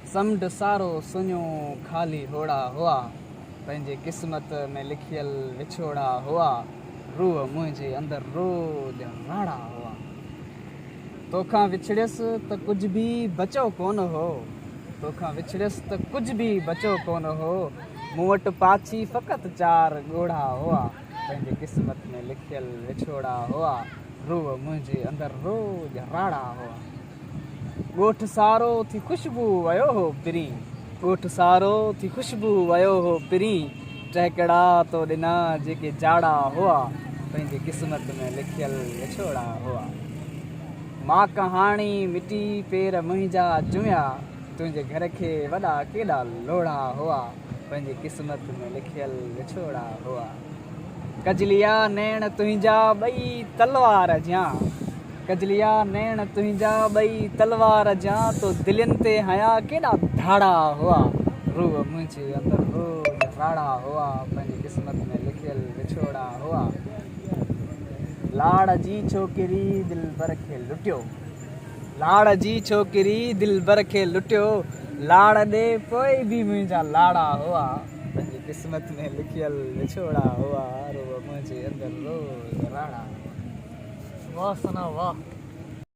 समुंड सारो सुनियो खाली होड़ा हुआ, पंहिंजे क़िस्मत में लिखियल विछोड़ा हुआ, रूह मुंहिंजे अंदर रोज़ राड़ा हुआ। तोखां विछड़ियसि त कुझु बि बचो कोन हो, तोखां विछड़ियसि त कुझु बि बचो कोन हो, मूं वटि पाछी फ़क़ति 4 ॻोढ़ा हुआ, पंहिंजे क़िस्मत में लिखियल विछोड़ा हुआ, रूह मुंहिंजे अंदर रोज़ राड़ा हुआ। ॻोठ सारो थी ख़ुशबू वयो हो पिरी, ॻोठ सारो थी ख़ुशबू वयो हो पिरी, टहिकड़ा तो ॾिना जेके जाड़ा हुआ, पंहिंजे क़िस्मत में लिखियल विछोड़ा हुआ। मां कहाणी मिटी पेर मुंहिंजा चुमिया, तुंहिंजे घर खे वॾा केॾा लोड़ा हुआ, पंहिंजे क़िस्मत में लिखियल विछोड़ा हुआ। कजलिया नैण तुंहिंजा ॿई तलवार जा, कजलिया नैण तुंहिंजा ॿई तलवार जा, तो दिलनि ते हया केॾा धाड़ा हुआ, रूह मुंहिंजे अंदर रोज़ राड़ा हुआ, पंहिंजी क़िस्मत में लिखियल विछोड़ा हुआ। लाड़ जी छोकिरी दिलबर खे लुटियो, लाड़ जी छोकिरी दिलबर खे लुटियो, लाड़ ॾे पोइ बि मुंहिंजा लाड़ा हुआ, पंहिंजी क़िस्मत में लिखियल विछोड़ा हुआ, रूह मुंहिंजे अंदर रोज़ राड़ा। वाह सना वाह।